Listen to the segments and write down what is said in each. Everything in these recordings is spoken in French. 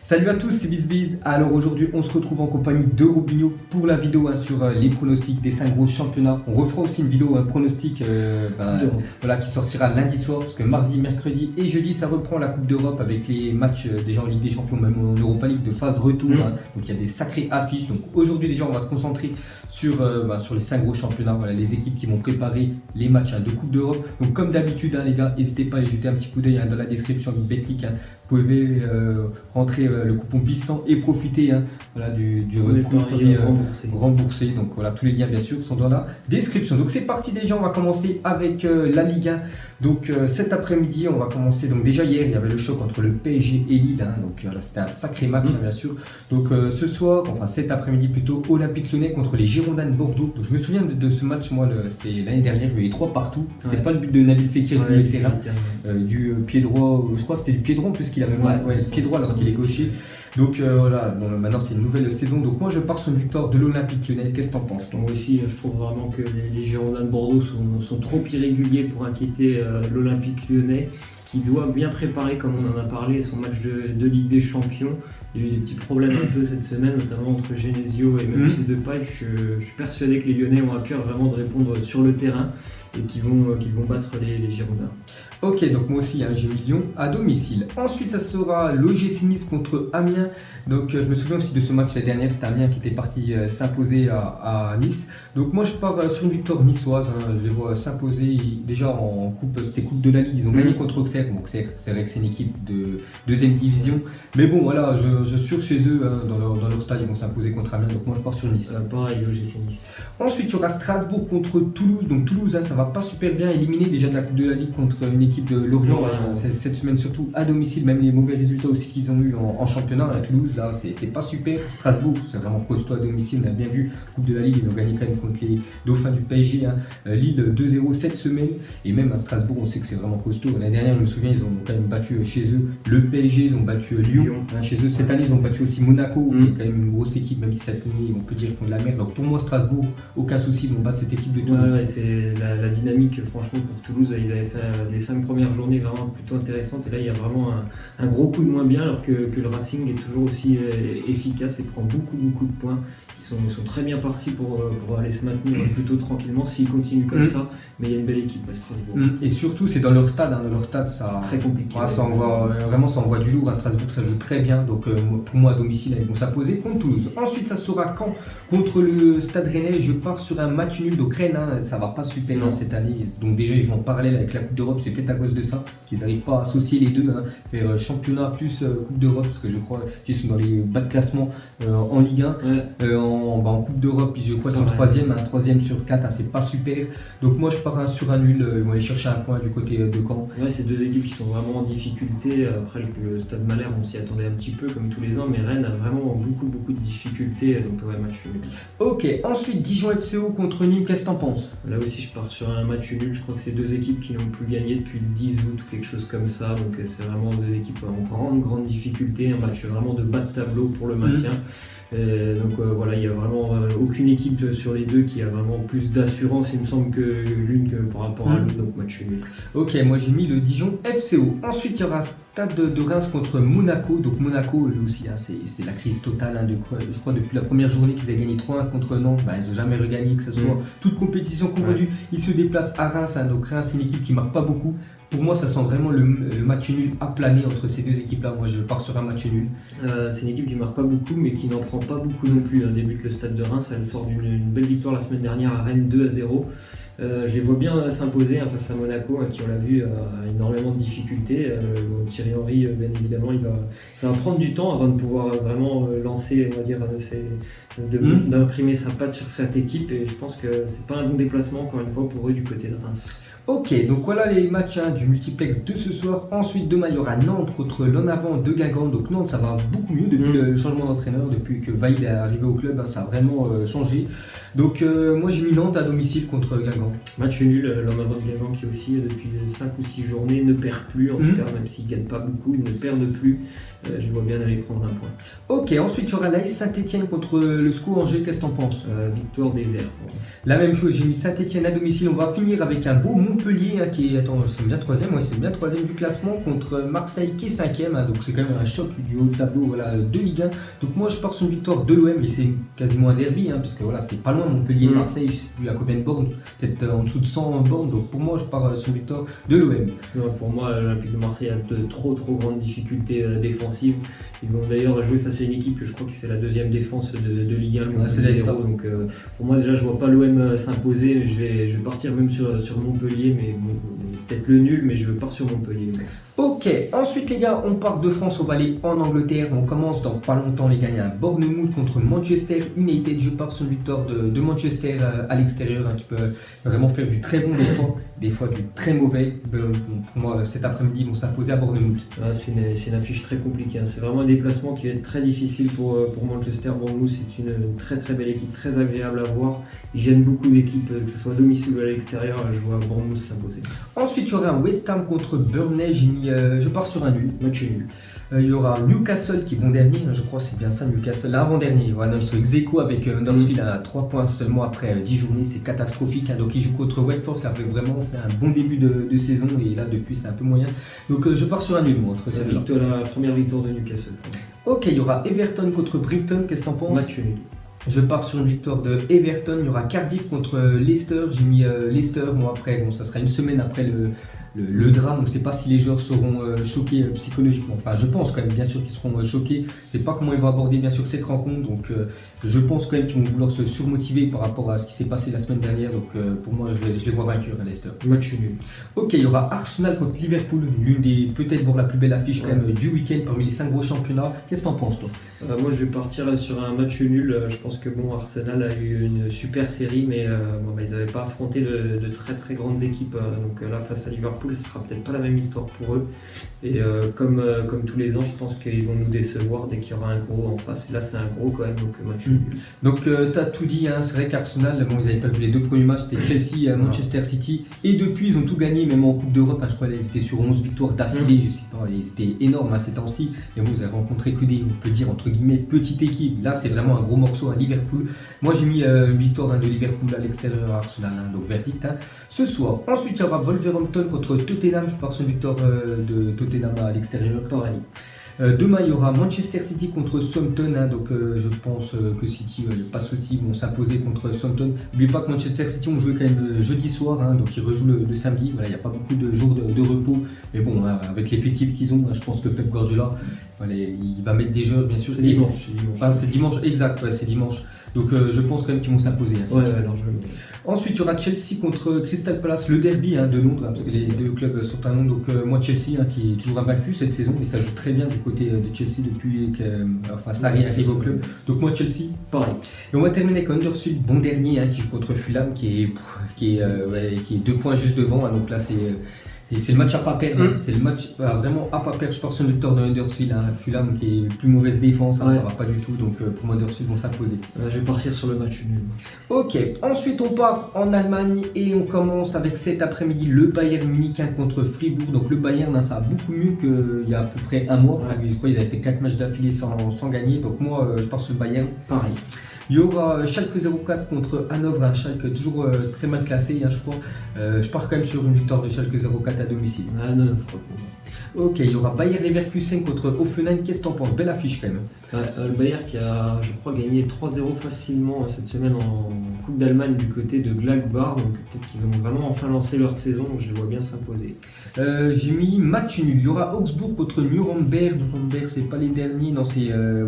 Salut à tous, c'est BizBiz. Alors aujourd'hui, on se retrouve en compagnie de Robinho pour la vidéo sur les pronostics des 5 gros championnats. On refera aussi une vidéo pronostic qui sortira lundi soir parce que mardi, mercredi et jeudi, ça reprend la Coupe d'Europe avec les matchs déjà en Ligue des Champions, même en Europa League de phase retour. Donc il y a des sacrées affiches. Donc aujourd'hui déjà, on va se concentrer sur les 5 gros championnats, les équipes qui vont préparer les matchs de Coupe d'Europe. Donc comme d'habitude, les gars, n'hésitez pas à aller jeter un petit coup d'œil dans la description de Betclic. Vous pouvez rentrer le coupon BIZ100 et profiter du recours remboursé. Donc voilà, tous les liens bien sûr sont dans la description. Donc c'est parti déjà, on va commencer avec la Ligue 1. Donc cet après-midi, on va commencer. Donc déjà hier, il y avait le choc entre le PSG et Lille. Donc c'était un sacré match bien sûr. Donc ce soir, enfin cet après-midi plutôt, Olympique Lyonnais contre les Girondins de Bordeaux. Donc je me souviens de ce match, moi c'était l'année dernière, il y avait 3 partout. C'était pas le but de Nabil Fekir du milieu de terrain, du pied droit, je crois que c'était du pied droit en plus qu'il avait le pied droit alors qu'il est gaucher. Donc maintenant c'est une nouvelle saison. Donc moi je pars sur une victoire de l'Olympique Lyonnais. Qu'est-ce que t'en penses? Moi aussi, je trouve vraiment que les Girondins de Bordeaux sont trop irréguliers pour inquiéter l'Olympique Lyonnais, qui doit bien préparer, comme on en a parlé, son match de Ligue des Champions. Il y a eu des petits problèmes un peu cette semaine, notamment entre Genesio et Memphis Depay. Je suis persuadé que les Lyonnais ont à cœur vraiment de répondre sur le terrain et qu'ils vont battre les Girondins. Ok, donc moi aussi j'ai mis Lyon à domicile. Ensuite, ça sera l'OGC Nice contre Amiens. Donc je me souviens aussi de ce match l'année dernière, c'était Amiens qui était parti s'imposer à Nice. Donc moi je pars sur une victoire niçoise, je les vois s'imposer déjà en coupe, c'était coupe de la Ligue, ils ont gagné contre Auxerre. Bon, Auxerre, c'est vrai que c'est une équipe de deuxième division, mais bon voilà, je suis chez eux, dans leur stade ils vont s'imposer contre Amiens, donc moi je pars sur Nice. Pareil, l'OGC Nice. Ensuite il y aura Strasbourg contre Toulouse, donc Toulouse ça va pas super bien, éliminé déjà de la coupe de la Ligue contre une équipe de Lorient cette semaine, surtout à domicile, même les mauvais résultats aussi qu'ils ont eu en championnat. Toulouse là c'est pas super. Strasbourg c'est vraiment costaud à domicile, on a bien vu, coupe de la Ligue ils ont gagné quand même contre les dauphins du PSG. Lille 2-0 cette semaine, et même à Strasbourg on sait que c'est vraiment costaud. L'année dernière je me souviens ils ont quand même battu chez eux le PSG, ils ont battu Lyon chez eux. Cette année ils ont battu aussi Monaco qui est quand même une grosse équipe, même si cette année on peut dire qu'ils font de la merde. Donc pour moi Strasbourg, aucun souci, ils vont battre cette équipe de Toulouse. C'est la dynamique franchement pour Toulouse, ils avaient fait les 5 premières journées vraiment plutôt intéressantes, et là il y a vraiment un gros coup de moins bien, alors que le Racing est toujours aussi efficace et prend beaucoup de points. Ils sont très bien partis pour aller se maintenir plutôt tranquillement s'ils continuent comme ça, mais il y a une belle équipe à Strasbourg. Et surtout c'est dans leur stade, ça c'est très compliqué. Ça envoie du lourd à Strasbourg, ça joue très bien, donc pour moi à domicile ils vont s'imposer contre Toulouse. Ensuite ça sera Caen contre le Stade Rennais. Je pars sur un match nul, donc Rennes ça va pas super cette année, donc déjà ils jouent en parallèle avec la Coupe d'Europe, c'est peut-être à cause de ça qu'ils n'arrivent pas à associer les deux, faire championnat plus Coupe d'Europe, parce que je crois qu'ils sont dans les bas de classement en Ligue 1. En Coupe d'Europe, je crois qu'ils sont 3ème sur 4, c'est pas super. Donc moi je pars sur un nul, ils vont aller chercher un point du côté de Caen. C'est deux équipes qui sont vraiment en difficulté. Après le Stade Malherbe, on s'y attendait un petit peu comme tous les ans, mais Rennes a vraiment beaucoup de difficultés, donc match nul. Ok, ensuite Dijon FCO contre Nîmes, qu'est-ce que t'en penses? Là aussi je pars sur un match nul, je crois que c'est deux équipes qui n'ont plus gagné depuis le 10 août ou quelque chose comme ça, donc c'est vraiment deux équipes en grande difficulté, un match vraiment de bas de tableau pour le maintien. Il n'y a vraiment aucune équipe sur les deux qui a vraiment plus d'assurance, il me semble, que l'une par rapport à l'autre, donc match nul. Ok, moi j'ai mis le Dijon FCO. Ensuite il y aura Stade de Reims contre Monaco. Donc Monaco, lui aussi, c'est la crise totale. Je crois depuis la première journée qu'ils avaient gagné 3-1 contre Nantes, ils n'ont jamais regagné, que ce soit toute compétition confondue. Ils se déplacent à Reims, donc Reims c'est une équipe qui ne marque pas beaucoup. Pour moi, ça sent vraiment le match nul à planer entre ces deux équipes-là. Moi, je pars sur un match nul. C'est une équipe qui ne marque pas beaucoup, mais qui n'en prend pas beaucoup non plus. Débute le Stade de Reims, elle sort d'une belle victoire la semaine dernière à Rennes 2-0. Je les vois bien s'imposer face à Monaco, qui, on l'a vu, a énormément de difficultés. Thierry Henry, bien évidemment, ça va prendre du temps avant de pouvoir vraiment lancer, on va dire, d'imprimer sa patte sur cette équipe. Et je pense que c'est pas un bon déplacement, encore une fois, pour eux du côté de Reims. Ok, donc voilà les matchs du multiplex de ce soir. Ensuite, demain, il y aura Nantes contre l'Onavant de Guingamp. Donc Nantes, ça va beaucoup mieux depuis le changement d'entraîneur, depuis que Vaïd est arrivé au club, ça a vraiment changé. Donc moi, j'ai mis Nantes à domicile contre Guingamp. Clément. Match nul, l'homme avant Clément qui aussi depuis 5 ou 6 journées ne perd plus, en tout cas même s'il ne gagne pas beaucoup, il ne perd plus. Je vois bien aller prendre un point. Ok, ensuite il y aura l'AS Saint-Etienne contre le SCO Angers, qu'est-ce que t'en penses? Victoire des Verts. La même chose, j'ai mis Saint-Etienne à domicile. On va finir avec un beau Montpellier qui est, c'est bien troisième, c'est bien troisième du classement contre Marseille qui est cinquième. Donc c'est quand même un choc du haut de tableau de Ligue 1. Donc moi je pars sur une victoire de l'OM, et c'est quasiment un derby, puisque voilà, c'est pas loin Montpellier et Marseille, je sais plus à combien de bornes, peut-être en dessous de 100 bornes. Donc pour moi je pars sur une victoire de l'OM. Pour moi l'Olympique de Marseille a de trop grandes difficultés défensives. Ils vont d'ailleurs jouer face à une équipe que je crois que c'est la deuxième défense de Ligue 1. Donc pour moi déjà je vois pas l'OM s'imposer, mais je vais partir même sur Montpellier, mais bon, peut-être le nul, mais je pars sur Montpellier. Ok, ensuite les gars, on part de France, on va aller en Angleterre. On commence dans pas longtemps les gars, il y a un Bournemouth contre Manchester United. Je pars sur une victoire de Manchester à l'extérieur, qui peut vraiment faire du très bon des fois du très mauvais. Pour moi cet après-midi ils vont s'imposer à Bournemouth. C'est une affiche très compliquée, c'est vraiment un déplacement qui va être très difficile pour Manchester. Bournemouth c'est une très belle équipe, très agréable à voir. Ils gênent beaucoup d'équipes, que ce soit à domicile ou à l'extérieur. Je vois Bournemouth s'imposer. Ensuite il y aura un West Ham contre Burnley. Je pars sur un nul. Match nul. Il y aura Newcastle qui est bon dernier, je crois c'est bien ça, Newcastle, l'avant-dernier. Voilà, ils sont ex-aequo avec Huddersfield à 3 points seulement après 10 journées, c'est catastrophique. Donc ils jouent contre Watford qui avait vraiment fait un bon début de saison, et là depuis c'est un peu moyen. Donc je pars sur un nul moi entre celles-là. La première victoire de Newcastle. Ok, il y aura Everton contre Brighton, qu'est-ce que t'en penses? Match nul. Je pars sur une victoire de Everton. Il y aura Cardiff contre Leicester. J'ai mis Leicester. Moi après, ça sera une semaine après le drame. On ne sait pas si les joueurs seront choqués psychologiquement. Enfin, je pense quand même bien sûr qu'ils seront choqués. Je ne sais pas comment ils vont aborder bien sûr cette rencontre. Donc je pense quand même qu'ils vont vouloir se surmotiver par rapport à ce qui s'est passé la semaine dernière. Donc pour moi, je les vois vainqueurs à Leicester. Match nul. Ok, il y aura Arsenal contre Liverpool. L'une des peut-être voir la plus belle affiche quand même du week-end parmi les 5 gros championnats. Qu'est-ce que t'en penses toi? Moi je vais partir sur un match nul. Je pense que Arsenal a eu une super série, mais ils n'avaient pas affronté de très grandes équipes. Donc là face à Liverpool, ce sera peut-être pas la même histoire pour eux. Et comme tous les ans, je pense qu'ils vont nous décevoir dès qu'il y aura un gros en face. Et là c'est un gros quand même, donc match nul. Donc tu as tout dit, c'est vrai qu'Arsenal, ils avaient perdu les 2 premiers matchs, c'était Chelsea, Manchester City, et depuis ils ont tout gagné, même en Coupe d'Europe. Je crois qu'ils étaient sur 11 victoires d'affilée, je sais pas, ils étaient énormes ces temps-ci. Mais bon, vous avez rencontré que des, on peut dire entre guillemets, petite équipe. Là c'est vraiment un gros morceau à Liverpool. Moi j'ai mis une victoire de Liverpool à l'extérieur à Arsenal, donc verdict ce soir. Ensuite il y aura Wolverhampton contre Tottenham. Je pars sur une victoire de Tottenham à l'extérieur, pareil. Demain il y aura Manchester City contre Southampton, donc je pense que City, pas City, vont s'imposer contre Southampton. N'oubliez pas que Manchester City ont joué quand même le jeudi soir, donc ils rejouent le samedi. Voilà, il n'y a pas beaucoup de jours de repos, mais bon, avec l'effectif qu'ils ont, je pense que Pep Guardiola, il va mettre des joueurs bien sûr. C'est dimanche. C'est dimanche, exact, c'est dimanche. Donc je pense quand même qu'ils vont s'imposer. Ensuite il y aura Chelsea contre Crystal Palace, le derby de Londres, parce que les deux clubs sont à Londres. Donc moi Chelsea qui est toujours invaincu cette saison, et ça joue très bien du côté de Chelsea depuis que Sarri arrive au club. Donc moi Chelsea, pareil. Et on va terminer avec Huddersfield, bon dernier, qui joue contre Fulham, qui est 2 points juste devant. Donc là c'est le match à pas perdre, c'est le match vraiment à pas perdre. Je pense sur le victoire de Huddersfield, Fulham qui est plus mauvaise défense, ça va pas du tout, donc pour moi Huddersfield vont s'imposer. Je vais partir sur le match nul. Ok, ensuite on part en Allemagne et on commence avec cet après-midi le Bayern Munich contre Fribourg. Donc le Bayern, ça a beaucoup mieux qu'il y a à peu près un mois. Je crois qu'ils avaient fait 4 matchs d'affilée sans gagner, donc moi je pars sur le Bayern, pareil. Il y aura Schalke 04 contre Hanovre, Schalke toujours très mal classé, je crois. Je pars quand même sur une victoire de Schalke 04 à domicile. Non. Ok, il y aura Bayer Leverkusen contre Hoffenheim. Qu'est-ce que t'en penses? Belle affiche quand même. Le Bayer qui a, je crois, gagné 3-0 facilement cette semaine en Coupe d'Allemagne du côté de Gladbach. Donc peut-être qu'ils vont vraiment enfin lancer leur saison, donc je les vois bien s'imposer. J'ai mis match nul. Il y aura Augsbourg contre Nuremberg. Nuremberg, c'est pas les derniers. Non, c'est de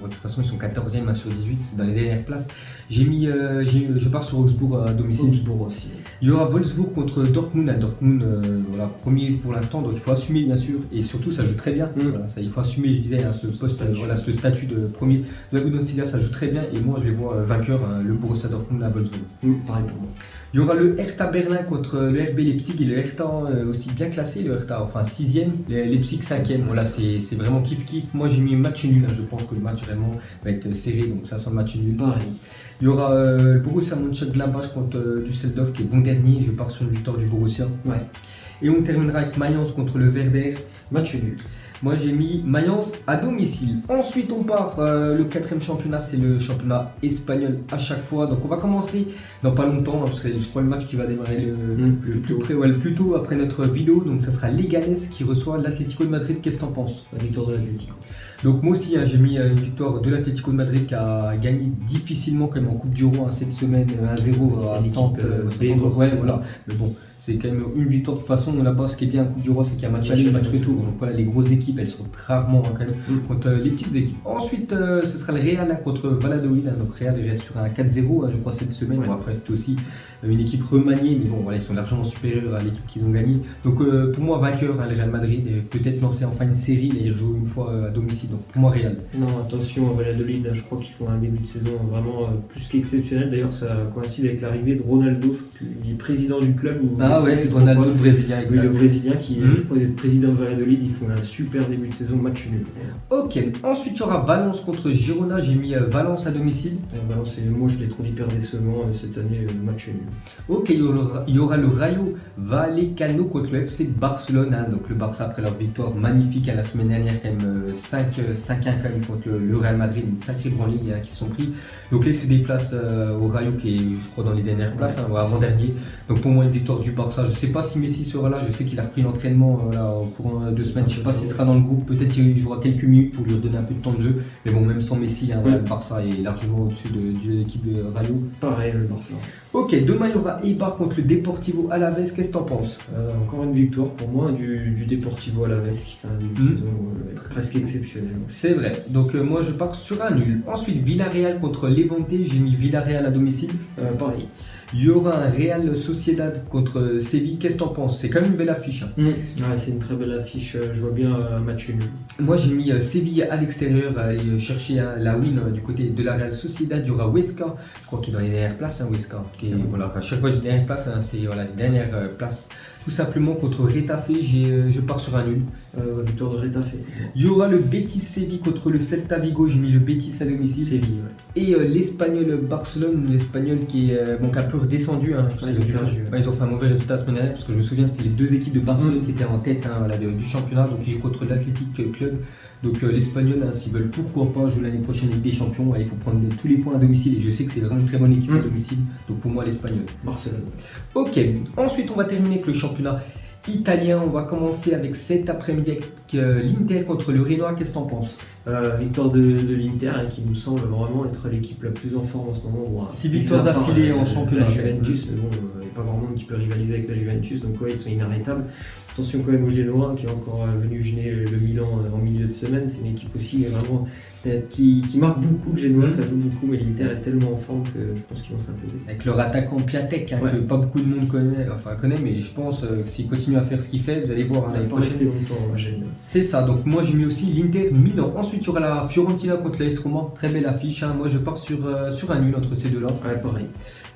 toute façon, ils sont 14e sur 18, c'est dans les dernières places. Je pars sur Augsbourg à domicile. Augsbourg aussi. Il y aura Wolfsburg contre Dortmund. À Dortmund, voilà, premier pour l'instant, donc il faut assumer bien sûr, et surtout ça joue très bien. Voilà, ça, il faut assumer, je disais, hein, ce poste, voilà, ce statut de premier de la Bundesliga, ça joue très bien, et moi je les vois vainqueurs, hein, le Borussia Dortmund à Wolfsburg. Pareil pour moi. Il y aura le Hertha Berlin contre le RB Leipzig, et le Hertha aussi bien classé, le Hertha enfin 6ème, Leipzig 5ème, voilà, c'est vraiment kiff-kiff. Moi j'ai mis match nul, hein, je pense que le match vraiment va être serré, donc ça sent le match nul. Pareil. Il y aura le Borussia Mönchengladbach contre Düsseldorf qui est bon dernier, je pars sur une victoire du Borussia. Ouais. Et on terminera avec Mayence contre le Werder. Match nul. Moi j'ai mis Mayence à domicile. Ensuite on part, le 4ème championnat, c'est le championnat espagnol à chaque fois. Donc on va commencer dans pas longtemps, hein, parce que je crois le match qui va démarrer le plus tôt après notre vidéo. Donc ça sera Leganés qui reçoit l'Atlético de Madrid. Qu'est-ce que t'en penses? La victoire de l'Atlético. Donc moi aussi, hein, j'ai mis une victoire de l'Atlético de Madrid qui a gagné difficilement quand même en Coupe du Roi, hein, cette semaine 1-0 à Santos. Ouais, voilà. Mais bon, c'est quand même une victoire de toute façon. Là-bas, ce qui est bien en Coupe du Roi, c'est qu'il y a un match aller et un match retour. Donc voilà, les grosses équipes, elles sont rarement quand même contre les petites équipes. Ensuite, ce sera le Real contre Valladolid. Hein, donc Real reste sur un 4-0, hein, je crois, cette semaine. Ouais. Bon, après, c'est aussi une équipe remaniée, mais bon, voilà, ils sont largement supérieurs à l'équipe qu'ils ont gagnée. Donc pour moi, vainqueur, hein, le Real Madrid, et peut-être lancer enfin une série. Ils rejouent une fois à domicile. Donc pour moi, Real. Non, attention à Valladolid, je crois qu'ils font un début de saison vraiment plus qu'exceptionnel. D'ailleurs, ça coïncide avec l'arrivée de Ronaldo, qui est président du club. Ah ouais, Ronaldo, le Brésilien, exact. Oui, le Brésilien qui est, je crois, le président de Valladolid. Ils font un super début de saison, match nul. Ok, ensuite il y aura Valence contre Girona. J'ai mis Valence à domicile. Valence, moi je les trouve hyper décevants cette année, match nul. Ok, il y aura le Rayo Vallecano contre le FC Barcelone. Hein. Donc le Barça, après leur victoire magnifique la semaine dernière, quand même 5-1 quand même contre le Real Madrid, une sacrée branlée qui se sont pris. Donc là, ils se déplacent au Rayo qui est, je crois, dans les dernières places, hein, avant-dernier. Donc pour moi, une victoire du Barça. Je ne sais pas si Messi sera là, je sais qu'il a repris l'entraînement au courant de semaines. Je ne sais pas s'il sera dans le groupe, peut-être qu'il jouera quelques minutes pour lui donner un peu de temps de jeu. Mais bon, même sans Messi, hein, le Barça est largement au-dessus de l'équipe de Rayo. Pareil, le Barça. Ok, demain il y aura Eibar contre le Deportivo Alavés. Qu'est-ce que tu en penses? Encore une victoire pour moi du Deportivo Alavés qui fait un début de saison presque exceptionnel. C'est vrai, donc moi je pars sur un nul. Ensuite, Villarreal contre Levante, j'ai mis Villarreal à domicile. Pareil. Il y aura un Real Sociedad contre Séville. Qu'est-ce que tu en penses? C'est quand même une belle affiche. Hein. Ouais, c'est une très belle affiche. Je vois bien un match nul. Moi j'ai mis Séville à l'extérieur, aller chercher la win du côté de la Real Sociedad. Il y aura Huesca, je crois qu'il est dans les dernières places, hein, Huesca. Voilà, à chaque fois je dis dernière place, hein, c'est voilà, les dernières places. Tout simplement contre Retafe, je pars sur un nul. Victoire de Retafe. Il y aura le Betis Séville contre le Celta Vigo, j'ai mis le Betis à domicile. Séville, ouais. Et l'Espagnol Barcelone, l'Espagnol qui est un peu redescendu. Hein, ils ont fait un mauvais résultat la semaine dernière, parce que je me souviens c'était les deux équipes de Barcelone qui étaient en tête du championnat, donc ils jouent contre l'Athletic Club. Donc l'Espagnol, hein, s'ils veulent pourquoi pas jouer l'année prochaine Ligue des Champions, il faut prendre tous les points à domicile, et je sais que c'est vraiment une très bonne équipe à domicile, donc pour moi l'Espagnol. Barcelone. Ok, ensuite on va terminer avec le championnat italien. On va commencer avec cet après-midi avec l'Inter contre le Renoir. Qu'est-ce que tu en penses? Victoire de l'Inter qui nous semble vraiment être l'équipe la plus en forme en ce moment. 6 victoires d'affilée en championnat. La Juventus, mais bon, il n'y a pas grand monde qui peut rivaliser avec la Juventus, donc ouais, ils sont inarrêtables. Attention quand même au Genoa qui est encore venu gêner le Milan en milieu de semaine. C'est une équipe aussi vraiment qui marque beaucoup. Le Genoa, ça joue beaucoup, mais l'Inter est tellement en forme que je pense qu'ils vont s'imposer. Avec leur attaquant Piatek, que pas beaucoup de monde connaît, mais je pense que s'il continue à faire ce qu'il fait, vous allez voir l'année prochaine. Rester longtemps, c'est ça, donc moi j'ai mis aussi l'Inter Milan. Ensuite il y aura la Fiorentina contre l'AS Roma, très belle affiche. Hein. Moi je pars sur un nul entre ces deux-là. Ouais, pareil.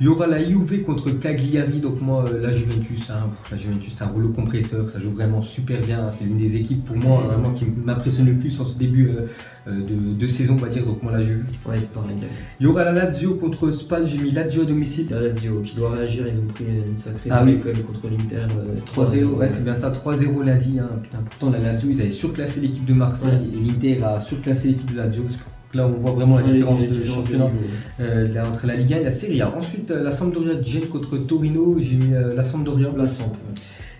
Il y aura la Juve contre Cagliari, donc moi la Juventus, c'est un rouleau compresseur, ça joue vraiment super bien. Hein. C'est l'une des équipes pour moi vraiment qui m'impressionne le plus en ce début de saison, on va dire, donc moi la Juve. Ouais, c'est pareil. Il y aura la Lazio contre Spal, j'ai mis Lazio à domicile. La Lazio qui doit réagir, ils ont pris une sacrée défaite contre l'Inter. 3-0, ouais, c'est bien ça, 3-0 lundi. Hein. Putain, pourtant la Lazio, ils avaient surclassé l'équipe de Marseille et l'Inter a surclassé l'équipe de Lazio. Là, on voit vraiment la différence de championnat entre la Ligue 1 et la Serie A. Ensuite, la Sampdoria Gênes contre Torino, j'ai mis la Sampdoria. La Samp.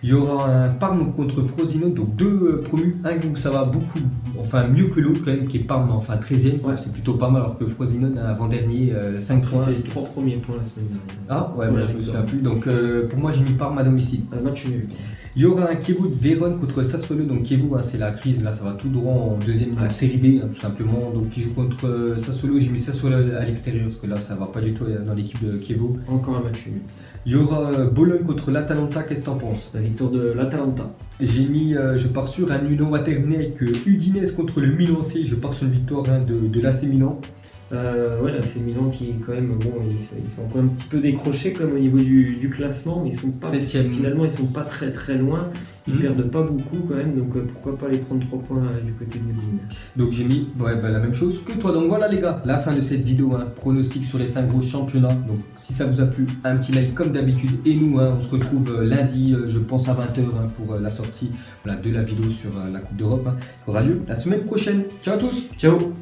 Il y aura un Parme contre Frosinone, donc deux promus, un où ça va beaucoup, enfin mieux que l'autre quand même, qui est Parme, enfin 13e, c'est plutôt pas mal, alors que Frosinone avant-dernier, 5 points. C'est les 3 premiers points la semaine dernière. Ah ouais, je me souviens plus, donc pour moi j'ai mis Parme à domicile. Un match nul. Il y aura un Chievo de Vérone contre Sassuolo, donc Chievo, c'est la crise, là ça va tout droit en deuxième série B, tout simplement, donc il joue contre Sassuolo, j'ai mis Sassuolo à l'extérieur, parce que là ça va pas du tout dans l'équipe de Chievo. Encore un match nul. Il y aura Bologne contre l'Atalanta, qu'est-ce que t'en penses? La victoire de l'Atalanta. J'ai mis, je pars sur un nul, on va terminer avec Udinese contre le Milan AC, je pars sur une victoire de l'AC Milan. Ouais, là c'est Milan qui quand même, bon, ils sont encore un petit peu décrochés comme au niveau du classement, mais ils sont pas, finalement ils sont pas très loin, ils perdent pas beaucoup quand même, donc pourquoi pas les prendre 3 points du côté de l'Udine. Donc j'ai mis la même chose que toi, donc voilà les gars, la fin de cette vidéo, pronostic sur les 5 gros championnats. Donc si ça vous a plu, un petit like comme d'habitude, et nous on se retrouve lundi, je pense à 20h pour la sortie de la vidéo sur la Coupe d'Europe qui aura lieu la semaine prochaine. Ciao à tous. Ciao.